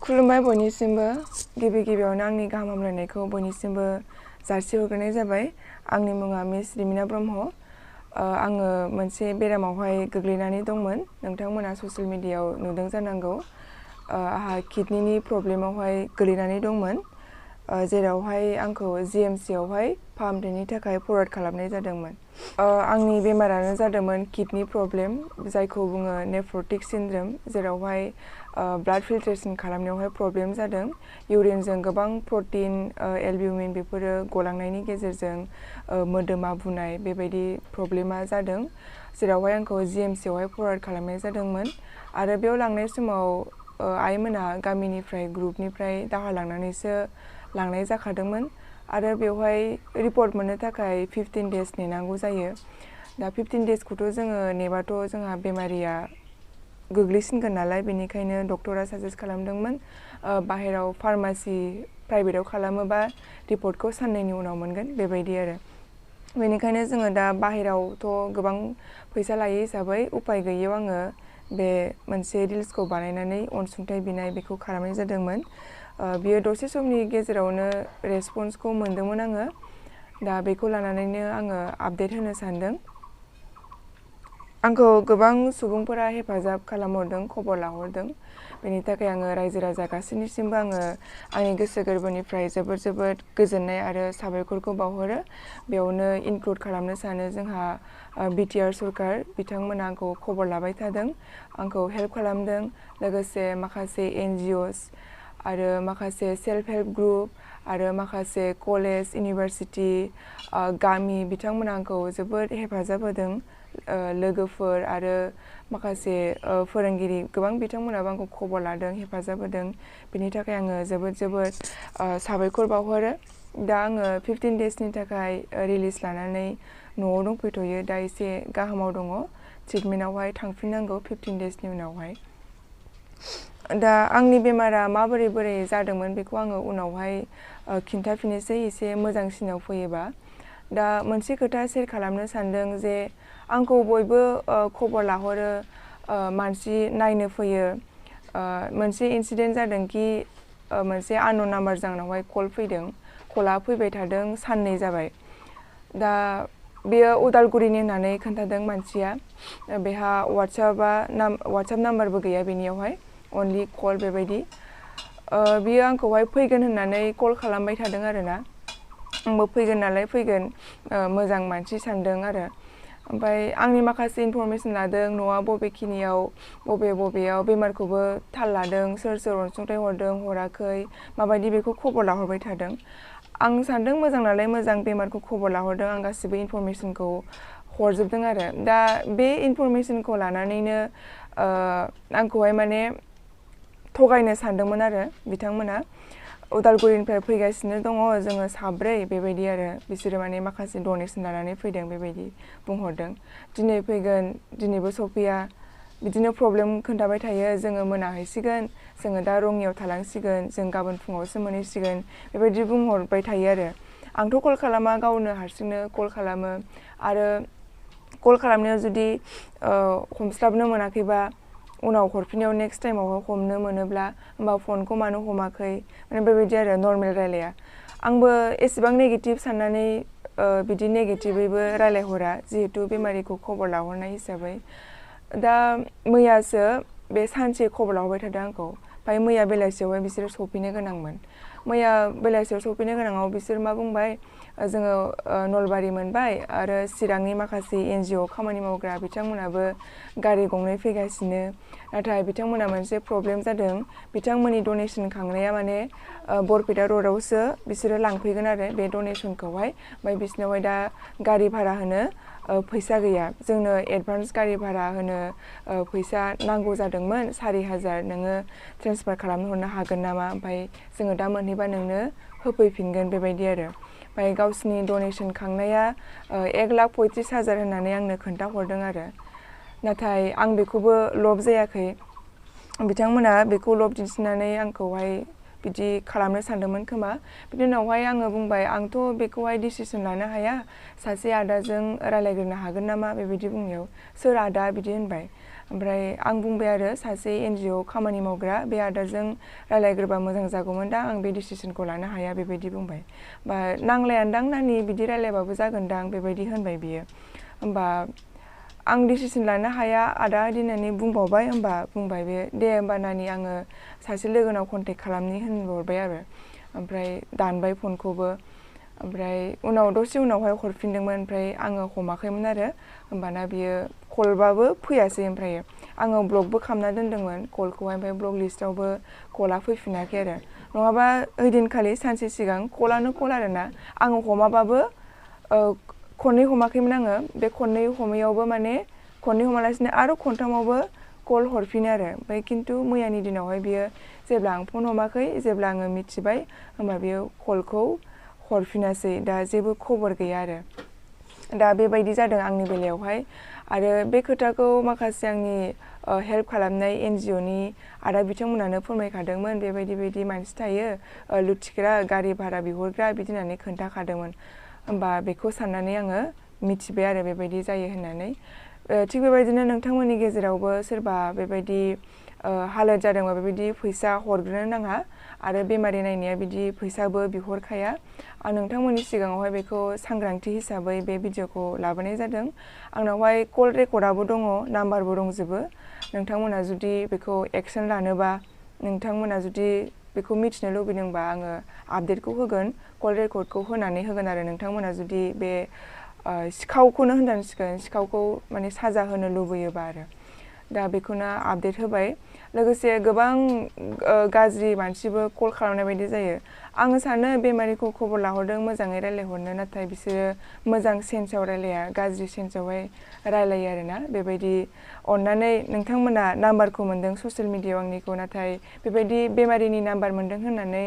खुलुमबाय बयनिसिमबो गिबि गिबियावनो आंनि गाहाम हामलायनायखौ बयनिसिमबो जासिहरग्रोनाय जाबाय। आंनि मुङा मिस रिमिना ब्रह्म। आङो मोनसे बेरामावहाय गोग्लैनानै दंमोन। नोंथांमोना ससियेल मिडियायाव नुदों जानांगौ। आहा किडनिनि प्रब्लेमावहाय गोग्लैनानै दंमोन, जेरावहाय आंखौ जीएमसी आवहाय फाहामथायनि थाखाय फरवार्ड खालामनाय जादोंमोन। आंनि बेमारानो जादोंमोन किडनि प्रब्लेम, जायखौ बुङो नेफ्रटिक सिन्ड्रम, जेरावहाय ब्लाड फिल्ट्रेशन खालामनायावहाय प्रब्लेम जादों। इउरिनजों गोबां प्रटिन, एलब्यूमिन बेफोरो गलांनायनि गेजेरजों मोदोमा बुनाय बेबायदि प्रब्लेमा जादों, जेरावहाय आंखौ जीएमसी आवहाय फरवार्ड खालामनाय जादोंमोन। आरो बेयाव लांनाय समाव आइमोना गामिनिफ्राय ग्रुपनिफ्राय दाहार लांनानैसो लांनाय जाखादोंमोन। आरो बेवहाय रिपर्ट मोननो थाखाय 15 days नेनांगौ जायो। दा 15 daysखौथ' जोङो नेबाथ' जोंहा बेमारिया गोग्लैसिनगोन नालाय, बेनिखायनो डक्टरा साजेस्ट खालामदोंमोन बाहेराव फार्मासि प्राइभेटाव खालामोबा रिपर्टखौ साननैनि उनाव मोनगोन बेबायदि आरो। बेनिखायनो जोङो दा बाहेरावथ' गोबां फैसा लायो हिसाबै उपाय गैयैयाव आङो बे मोनसे रिल्सखौ बानायनानै अनसुंथाइ बिनाय बेखौ खालामनाय जादोंमोन। बियो दसे समनि गेजेरावनो रेसपन्सखौ मोनदोंमोन आङो। दा बेखौ लानानैनो आङो आपडेट होनो सानदों। आंखौ गोबां सुबुंफोरा हेफाजाब खालामहरदों, खबर लाहरदों। बेनि थाखाय आङो रायजो राजा गासैनिसिमबो आङो आंनि गोसो गोरबोनिफ्राय जोबोद गोजोननाय आरो साबायखरखौ बावहरो। बेयावनो इनक्लुड खालामनो सानो जोंहा बिटिआर सरकार, बिथांमोना आंखौ खबर लाबाय थादों, आंखौ हेल्प खालामदों। लोगोसे माखासे NGOs आरो माखासे सेल्फ हेल्प ग्रुप आरो माखासे कलेज, इउनिभार्सिटि, गामि बिथांमोना आंखौ जोबोद हेफाजाब होदों। लोगोफोर आरो माखासे फोरोंगिरि गोबां बिथांमोनाबो आंखौ खबर लादों, हेफाजाब होदों। बेनि थाखाय आङो जोबोद साबायखर बावहरो। दा आङो 15 daysनि थाखाय रिलिज लानानै न'आव दंफैथ'यो। दा एसे गाहामाव दङ। ट्रिटमेन्टआवहाय थांफिननांगौ 15 daysनि उनावहाय। दा आंनि बेमारा बोरै जादोंमोन बेखौ आङो उनावहाय खिन्थाफिननोसै एसे मोजांसिनाव फैयोबा। दा मोनसे खोथा शेयार खालामनो सानदों जे आंखौ बयबो खबर लाहरो, मानसि नायनो फैयो। मोनसे इन्सिडेन्ट जादों कि मोनसे आननोन नाम्बारजों आंनावहाय कल फैदों। कलआ फैबाय थादों, साननै जाबाय। दा बेयो उदालगुरिनि होननानै खोन्थादों मानसिया। बेहा वाट्सएप नाम्बारबो गैया बेनियावहाय, अनलि कल बेबायदि। बियो आंखौहाय फैगोन होननानै कल खालामबाय थादों आरोना। आंबो फैगोन नालाय फैगोन, मोजां मानसि सानदों आरो। ओमफ्राय आंनि माखासे इनफरमेसन लादों, न'आ बबेखिनियाव, बबेयाव, बेमारखौबो थाल लादों, सोर अनसुंथाइ हरदों हराखै, माबायदि बेखौ खबर लाहरबाय थादों। आं सानदों मोजां नालाय मोजां, बेमारखौ खबर लाहरदों, आं गासिबो इनफरमेसनखौ हरजोबदों आरो। दा बे इनफरमेसनखौ लानानैनो आंखौहाय माने थगायनो सानदोंमोन आरो बिथांमोना। उदालगुरिनिफ्राय फैगासिनो दङ जोङो साब्रै बेबायदि आरो। बिसोरो माने माखासे डनेसन लानानै फैदों बेबायदि बुंहरदों। दिनै फैगोन, दिनैबो सफैया, बिदिनो प्रब्लेम खोन्थाबाय थायो। जोङो मोनाहैसिगोन, जोङो दा रङियाव थालांसिगोन, जों गाबोन फुङावसो मोनहैसिगोन, बेबायदि बुंहरबाय थायो आरो। आंथ' कल खालामा, गावनो हारसिंनो कल खालामो। आरो कल खालामनायाव जुदि हमस्लाबनो मोनाखैबा उनाव हरफिननायाव नेक्स्ट टाइमावहाय हमनो मोनोब्ला होमबा फनखौ मानो हमाखै, माने बेबायदि आरो, नर्मेल रायलाया। आंबो एसेबां नेगेटिभ साननानै बिदि नेगेटिभैबो रायलायहरा, जिहेतु बेमारिखौ खबर लाहरनाय हिसाबै। दा मैयासो बे सानसे खबर लाहरबाय थादों आंखौ। ओमफ्राय मैया बेलासियावहाय बिसोरो सफैनो गोनांमोन। मैया बेलासियाव सफैनो गोनाङाव बिसोर मा बुंबाय, जोङो नलबारि मोनबाय आरो चिरांनि माखासे NGO खामानि मावग्रा बिथांमोनाबो गारि गंनै फैगासिनो। नाथाय बिथांमोना मोनसे प्रब्लेम जादों, बिथांमोननि डनेसन खांनाया माने बरपेटा र'डआवसो बिसोरो लांफैगोन आरो बे डनेसनखौहाय। ओमफ्राय बिसोरनावहाय दा गारि भारा होनो फैसा गैया। जोंनो एडभान्स गारि भारा होनो फैसा नांगौ जादोंमोन, 4,000 नोङो ट्रेन्सफार खालामनो हरनो हागोन नामा? ओमफ्राय जोङो दा मोनहैबा नोंनो होफैफिनगोन बेबायदि आरो। ओमफ्राय गावसिनि डनेसन खांनाया 1,35,000 होननानै आंनो खोन्थाहरदों आरो। नाथाय आं बेखौबो लब जायाखै। बिथांमोना बेखौ लब दिन्थिनानै आंखौहाय बिदि खालामनो सानदोंमोन खोमा। बिनि उनावहाय आङो बुंबाय, आंथ' बेखौहाय डिसिसन लानो हाया, सासे आदाजों रायलायग्रोनो हागोन नामा बेबायदि बुंनायाव, सोर आदा बिदि होनबाय। ओमफ्राय आं बुंबाय आरो सासे NGO खामानि मावग्रा बे आदाजों रायलायग्रोबा मोजां जागौमोन दा आं बे डिसिसनखौ लानो हाया बेबायदि बुंबाय बा नांलायानदां नानि बिदि रायलायबाबो जागोनदां बेबायदि होनबाय बियो होमबा आं डिसिसन लानो हाया आदा दिनैनि बुंबावबाय होमबा बुंबाय बे दे होमबा नानि आङो सासे लोगोनाव कन्टेक्ट खालामनि होनहरबाय आरो ओमफ्राय दानबाय फनखौबो ओमफ्राय उनाव दसे उनावहाय हरफिनदोंमोन ओमफ्राय आङो हमाखैमोन आरो होमबाना बियो कलबाबो फैयासै ओमफ्राय आङो ब्लकबो खालामना दोनदोंमोन कलखौहाय ओमफ्राय ब्लक लिस्टआवबो कला फैफिनाखै आरो नङाबा ओइदिनखालि सानसे सिगां कलानो कल आरोना आङो हमाबाबो खननै हमाखैमोन आङो बे खननै हमैयावबो माने खननै हमालासिनो आरो खनथामावबो कल हरफिनो आरो ओमफ्राय खिन्थु मैयानि दिनावहाय बियो जेब्ला आं फन हमाखै जेब्ला आङो मिथिबाय होमबा बियो कलखौ हरफिनासै दा जेबो खबर गैया आरो दा बेबायदि जादों आंनि बेलायावहाय आरो बे खोथाखौ माखासे आंनि हेल्प खालामनाय NGOनि आदा बिथांमोनानो फोरमायखादोंमोन बेबायदि मानसि थायो लुथिग्रा गारि भारा बिहरग्रा बिदि होननानै खोन्थाखादोंमोन होमबा बेखौ साननानै आङो मिथिबाय आरो बेबायदि जायो होननानै थिग बेबायदिनो नोंथांमोननि गेजेरावबो सोरबा बेबायदि हालोद जादोंबा बेबायदि फैसा हरग्रोनो नाङा आरो बेमारि नायनाया बिदि फैसाबो बिहरखाया आं नोंथांमोननि सिगाङावहाय बेखौ सांग्रांथि हिसाबै बे भिडिअखौ लाबोनाय जादों आंनावहाय कल रेकर्डआबो दङ नाम्बारबो दंजोबो नोंथांमोना जुदि बेखौ एक्सन लानोबा नोंथांमोना जुदि बेखौ मिथिनो लुबैदोंबा आङो आपडेटखौ होगोन कल रेकर्डखौ होनानै होगोन आरो नोंथांमोना जुदि बे सिखावखौनो होननांसिगोन सिखावखौ माने साजा होनो लुबैयोबा आरो दा बेखौनो आपडेट होबाय लोगोसे गोबां गाज्रि मानसिबो कल खालामनाय बायदि जायो आङो सानो बेमारिखौ खबर लाहरदों मोजाङै रायलायहरनो नाथाय बिसोरो मोजां सेन्सआव रायलाया गाज्रि सेन्सआवहाय रायलायो आरोना बेबायदि अननानै नोंथांमोना नाम्बारखौ मोनदों ससियेल मिडियायाव आंनिखौ नाथाय बेबायदि बेमारिनि नाम्बार मोनदों होननानै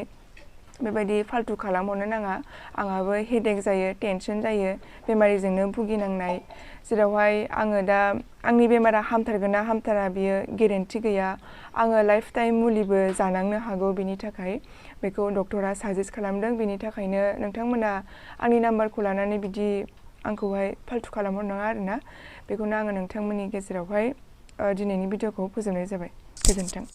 बेबायदि फाल्तु खालामहरनो नाङा आंहाबो हेडेक जायो टेनसन जायो बेमारिजोंनो भुगिनांनाय जेरावहाय आङो दा आंनि बेमारा हामथारगोन ना हामथारा बियो गेरेन्टि गैया आङो लाइफ टाइम मुलिबो जानांनो हागौ बिनि थाखाय बेखौ डक्टरा साजेस्ट खालामदों बिनि थाखायनो नोंथांमोना आंनि नाम्बारखौ लानानै बिदि आंखौहाय फाल्तु खालामहरनाङा आरोना बेखौनो आङो नोंथांमोननि गेजेरावहाय दिनैनि भिडिअखौ फोजोबनाय जाबाय गोजोन्थों